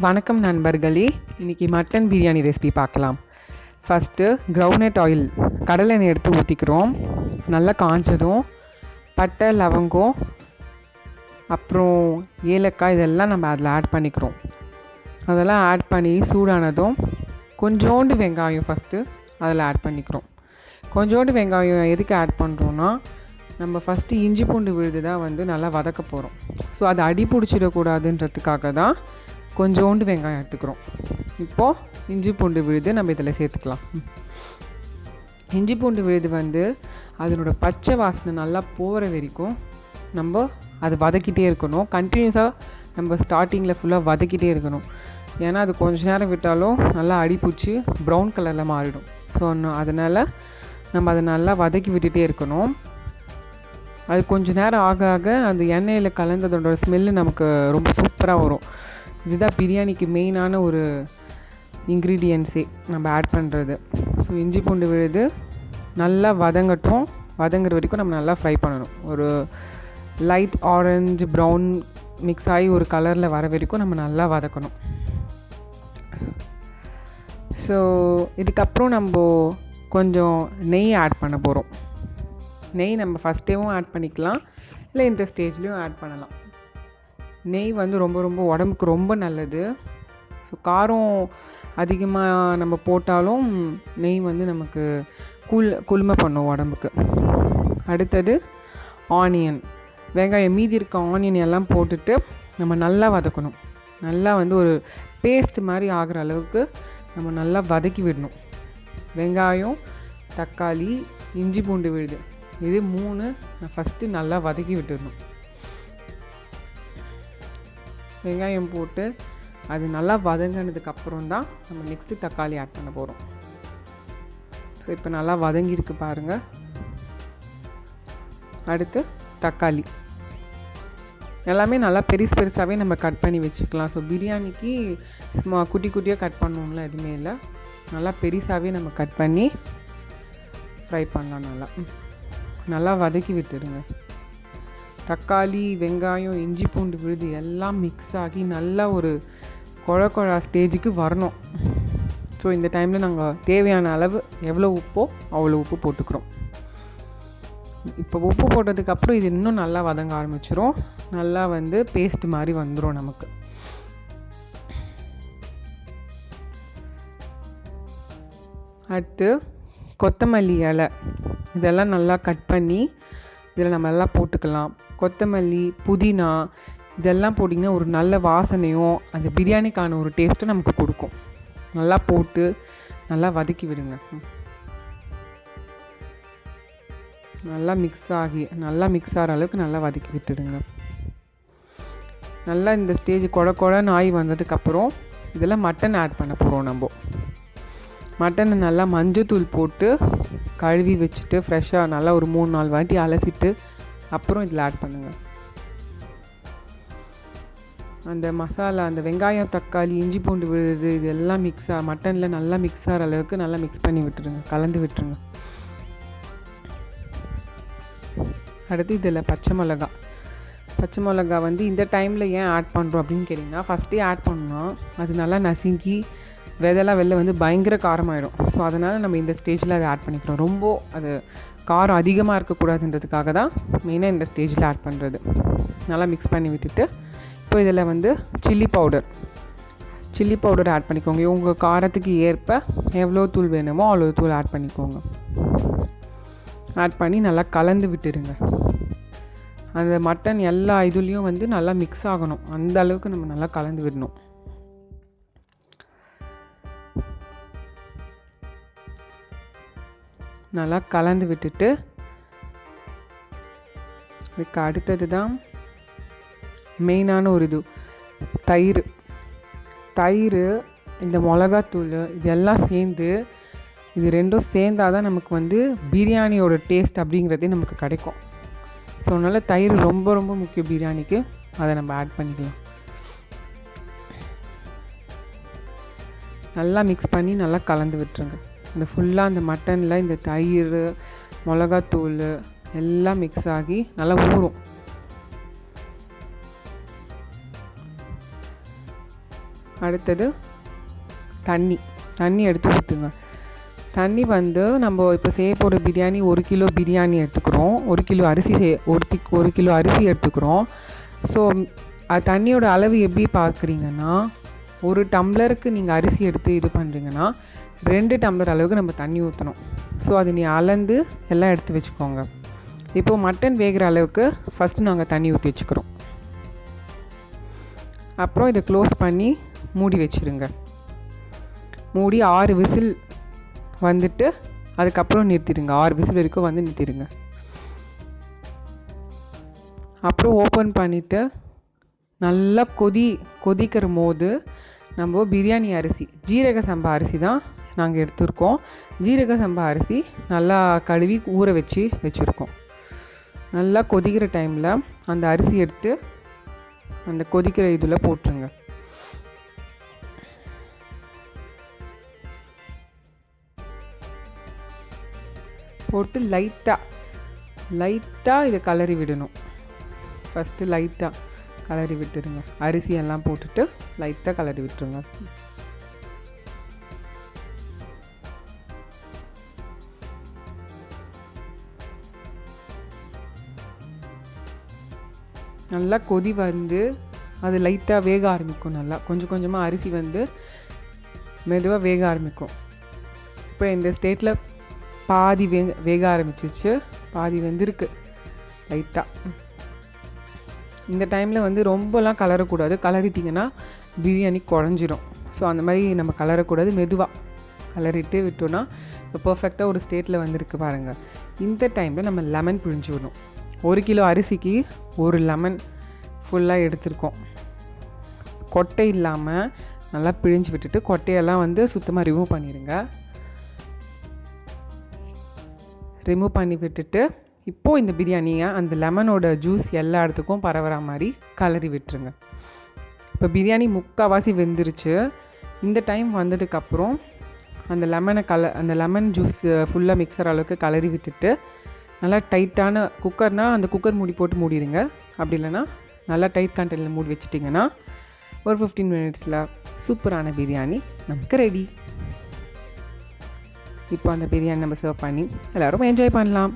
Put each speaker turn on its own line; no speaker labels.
வணக்கம் நண்பர்களே, இன்றைக்கி மட்டன் பிரியாணி ரெசிபி பார்க்கலாம். ஃபஸ்ட்டு கிரவுண்ட்நட் ஆயில் கடலெண்ணெய் எடுத்து ஊற்றிக்கிறோம். நல்லா காஞ்சதும் பட்டை, லவங்கம், அப்புறம் ஏலக்காய் இதெல்லாம் நம்ம அதில் ஆட் பண்ணிக்கிறோம். அதெல்லாம் ஆட் பண்ணி சூடானதும் கொஞ்சோண்டு வெங்காயம் ஃபஸ்ட்டு அதில் ஆட் பண்ணிக்கிறோம். கொஞ்சோண்டு வெங்காயம் எதுக்கு ஆட் பண்ணுறோன்னா, நம்ம ஃபஸ்ட்டு இஞ்சி பூண்டு விழுது தான் நல்லா வதக்க போகிறோம். ஸோ அது அடி பிடிச்சிடக்கூடாதுன்றதுக்காக தான் கொஞ்சோண்டு வெங்காயம் எடுத்துக்கிறோம். இப்போது இஞ்சி பூண்டு விழுது நம்ம இதில் சேர்த்துக்கலாம். இஞ்சி பூண்டு விழுது அதனோட பச்சை வாசனை நல்லா போகிற வரைக்கும் நம்ம அது வதக்கிட்டே இருக்கணும். கண்டினியூஸாக நம்ம ஸ்டார்டிங்கில் ஃபுல்லாக வதக்கிட்டே இருக்கணும். ஏன்னா அது கொஞ்ச நேரம் விட்டாலும் நல்லா அடிப்பிடிச்சி ப்ரௌன் கலரில் மாறிடும். ஸோ அதனால் நம்ம அதை நல்லா வதக்கி விட்டுட்டே இருக்கணும். அது கொஞ்சம் நேரம் ஆக ஆக அந்த எண்ணெயில் கலந்ததோட ஸ்மெல்லு நமக்கு ரொம்ப சூப்பராக வரும். இதுதான் பிரியாணிக்கு மெயினான ஒரு இன்க்ரீடியன்ஸே நம்ம ஆட் பண்ணுறது. ஸோ இஞ்சி பூண்டு விழுது நல்லா வதங்குற வரைக்கும் நம்ம நல்லா ஃப்ரை பண்ணணும். ஒரு லைட் ஆரஞ்சு ப்ரௌன் மிக்ஸ் ஆகி ஒரு கலரில் வர வரைக்கும் நம்ம நல்லா வதக்கணும். ஸோ இதுக்கப்புறம் நம்ம கொஞ்சம் நெய் ஆட் பண்ண போகிறோம். நெய் நம்ம ஃபஸ்ட்டேவும் ஆட் பண்ணிக்கலாம், இல்லை இந்த ஸ்டேஜ்லேயும் ஆட் பண்ணலாம். நெய் ரொம்ப ரொம்ப உடம்புக்கு ரொம்ப நல்லது. ஸோ காரம் அதிகமாக நம்ம போட்டாலும் நெய் நமக்கு குளுமை பண்ணும் உடம்புக்கு. அடுத்தது ஆனியன், வெங்காயம், மீதி இருக்க ஆனியன் எல்லாம் போட்டுட்டு நம்ம நல்லா வதக்கணும். நல்லா ஒரு பேஸ்ட் மாதிரி ஆகிற அளவுக்கு நம்ம நல்லா வதக்கி விடணும். வெங்காயம், தக்காளி, இஞ்சி பூண்டு விழுது இது 3 நான் ஃபஸ்ட்டு நல்லா வதக்கி விட்டுடணும். வெங்காயம் போட்டு அது நல்லா வதங்கினதுக்கப்புறம் தான் நம்ம நெக்ஸ்ட்டு தக்காளி ஆட் பண்ண போகிறோம். ஸோ இப்போ நல்லா வதங்கியிருக்கு பாருங்கள். அடுத்து தக்காளி எல்லாமே நல்லா பெருசாகவே நம்ம கட் பண்ணி வச்சுக்கலாம். ஸோ பிரியாணிக்கு குட்டி குட்டியாக கட் பண்ணணும்ல எதுவுமே இல்லை, நல்லா பெருசாகவே நம்ம கட் பண்ணி ஃப்ரை பண்ணலாம். நல்லா வதக்கி விட்டுடுங்க. தக்காளி, வெங்காயம், இஞ்சி பூண்டு விழுது எல்லாம் மிக்ஸ் ஆகி நல்லா ஒரு குழ ஸ்டேஜுக்கு வரணும். ஸோ இந்த டைமில் நாங்கள் தேவையான அளவு எவ்வளோ உப்போ அவ்வளோ உப்பு போட்டுக்கிறோம். இப்போ உப்பு போட்டதுக்கப்புறம் இது இன்னும் நல்லா வதங்க ஆரம்பிச்சிரும். நல்லா பேஸ்ட் மாதிரி வந்துடும் நமக்கு. அடுத்து கொத்தமல்லி இலை இதெல்லாம் நல்லா கட் பண்ணி இதில் நம்ம எல்லாம் போட்டுக்கலாம். கொத்தமல்லி, புதினா இதெல்லாம் போட்டிங்கன்னா ஒரு நல்ல வாசனையும் அந்த பிரியாணிக்கான ஒரு டேஸ்ட்டும் நமக்கு கொடுக்கும். நல்லா போட்டு நல்லா வதக்கி விடுங்க. நல்லா மிக்ஸ் ஆகிற அளவுக்கு நல்லா வதக்கி விட்டுடுங்க. நல்லா இந்த ஸ்டேஜ் குழன்னு ஆகி வந்ததுக்கப்புறம் இதில் மட்டன் ஆட் பண்ண போகிறோம். நம்ம மட்டனை நல்லா மஞ்சத்தூள் போட்டு கழுவி வச்சுட்டு ஃப்ரெஷ்ஷாக நல்லா ஒரு 3-4 வாட்டி அலசிட்டு அப்புறம் இதில் ஆட் பண்ணுங்கள். அந்த மசாலா, அந்த வெங்காயம், தக்காளி, இஞ்சி பூண்டு விழுது இது எல்லாம் மட்டனில் நல்லா மிக்ஸ் ஆகிற அளவுக்கு நல்லா மிக்ஸ் பண்ணி விட்டுருங்க, கலந்து விட்டுருங்க. அடுத்து இதில் பச்சை மிளகா இந்த டைமில் ஏன் ஆட் பண்ணுறோம் அப்படின்னு கேட்டிங்கன்னா, ஃபஸ்ட்டே ஆட் பண்ணோன்னா அது நல்லா நசுங்கி விதெல்லாம் வெளில பயங்கர காரமாயிடும். ஸோ அதனால் நம்ம இந்த ஸ்டேஜில் அதை ஆட் பண்ணிக்கிறோம். ரொம்ப அது காரம் அதிகமாக இருக்கக்கூடாதுன்றதுக்காக தான் மெயினாக இந்த ஸ்டேஜில் ஆட் பண்ணுறது. நல்லா மிக்ஸ் பண்ணி விட்டுட்டு இப்போ இதில் சில்லி பவுடர் ஆட் பண்ணிக்கோங்க. உங்கள் காரத்துக்கு ஏற்ப எவ்வளோ தூள் வேணுமோ அவ்வளோ தூள் ஆட் பண்ணிக்கோங்க. ஆட் பண்ணி நல்லா கலந்து விட்டுடுங்க. அந்த மட்டன் எல்லா இதுலேயும் நல்லா மிக்ஸ் ஆகணும். அந்த அளவுக்கு நம்ம நல்லா கலந்து விடணும். நல்லா கலந்து விட்டுட்டு இதுக்கு அடுத்தது தான் மெயினான ஒரு இது, தயிர், இந்த மிளகாத்தூள் இதெல்லாம் சேர்ந்து இது ரெண்டும் சேர்ந்தால் தான் நமக்கு பிரியாணியோட டேஸ்ட் அப்படிங்கிறதே நமக்கு கிடைக்கும். ஸோ அதனால் தயிர் ரொம்ப ரொம்ப முக்கியம் பிரியாணிக்கு. அதை நம்ம ஆட் பண்ணிக்கலாம். நல்லா மிக்ஸ் பண்ணி நல்லா கலந்து விட்டுருங்க. இந்த ஃபுல்லாக அந்த மட்டனில் இந்த தயிர், மிளகாத்தூள் எல்லாம் மிக்ஸ் ஆகி நல்லா ஊறும். அடுத்தது தண்ணி எடுத்து ஊற்றுங்க. தண்ணி வந்து நம்ம இப்போ செய்ய போகிற பிரியாணி 1 கிலோ பிரியாணி எடுத்துக்கிறோம், 1 கிலோ அரிசி 1 கிலோ அரிசி எடுத்துக்கிறோம். ஸோ தண்ணியோட அளவு எப்படி பார்க்குறீங்கன்னா, 1 டம்ளருக்கு நீங்கள் அரிசி எடுத்து இது பண்ணுறீங்கன்னா 2 டம்ளர் அளவுக்கு நம்ம தண்ணி ஊற்றணும். ஸோ அது நீ அளந்து எல்லாம் எடுத்து வச்சுக்கோங்க. இப்போது மட்டன் வேகிற அளவுக்கு ஃபஸ்ட்டு நாங்கள் தண்ணி ஊற்றி வச்சுக்கிறோம். அப்புறம் இதை க்ளோஸ் பண்ணி மூடி வச்சுருங்க. மூடி 6 விசில் வந்துட்டு அதுக்கப்புறம் நிறுத்திடுங்க. 6 விசில் வரைக்கும் வந்து நிறுத்திடுங்க. அப்புறம் ஓப்பன் பண்ணிவிட்டு நல்லா கொதிக்கிற போது நம்ம பிரியாணி அரிசி, ஜீரக சம்பா அரிசி தான் நாங்கள் எடுத்துருக்கோம். ஜீரக சம்பா அரிசி நல்லா கழுவி ஊற வச்சுருக்கோம். நல்லா கொதிக்கிற டைமில் அந்த அரிசி எடுத்து அந்த கொதிக்கிற இதில் போட்டுருங்க. போட்டு லைட்டாக இதை கலரி விடணும். ஃபஸ்ட்டு லைட்டாக கலரி விட்டுருங்க. அரிசி எல்லாம் போட்டுட்டு லைட்டாக கலரி விட்டுருங்க. நல்லா கொதி வந்து அது லைட்டாக வேக ஆரம்பிக்கும். நல்லா கொஞ்சம் கொஞ்சமாக அரிசி வந்து மெதுவாக வேக ஆரம்பிக்கும். இப்போ இந்த ஸ்டேட்டில் பாதி வேக ஆரம்பிச்சிச்சு, பாதி வெந்திருக்கு லைட்டாக. இந்த டைமில் வந்து ரொம்பலாம் கலரக்கூடாது. கலரிட்டிங்கன்னா பிரியாணி குழஞ்சிரும். ஸோ அந்த மாதிரி நம்ம கலரக்கூடாது. மெதுவாக கலரிட்டு விட்டோன்னா இப்போ பர்ஃபெக்டாக ஒரு ஸ்டேட்டில் வந்திருக்கு பாருங்கள். இந்த டைமில் நம்ம லெமன் பிழிஞ்சு விடணும். 1 கிலோ அரிசிக்கு 1 லெமன் ஃபுல்லாக எடுத்துருக்கோம். கொட்டை இல்லாமல் நல்லா பிழிஞ்சு விட்டுட்டு கொட்டையெல்லாம் வந்து சுத்தமாக ரிமூவ் பண்ணிடுங்க. ரிமூவ் பண்ணி விட்டுட்டு இப்போது இந்த பிரியாணியை அந்த லெமனோட ஜூஸ் எல்லா இடத்துக்கும் பரவுற மாதிரி கலரி விட்டுருங்க. இப்போ பிரியாணி முக்கால்வாசி வெந்துருச்சு. இந்த டைம் வந்ததுக்கப்புறம் அந்த லெமன் ஜூஸ் ஃபுல்லாக மிக்சர் அளவுக்கு கலரி விட்டுட்டு நல்லா டைட்டான குக்கர்னால் அந்த குக்கர் மூடி போட்டு மூடிடுங்க. அப்படி இல்லைன்னா நல்லா டைட் கண்டெய்னரில் மூடி வச்சிட்டிங்கன்னா ஒரு 15 மினிட்ஸில் சூப்பரான பிரியாணி நமக்கு ரெடி. இப்போ அந்த பிரியாணி நம்ம சர்வ் பண்ணி எல்லோரும் என்ஜாய் பண்ணலாம்.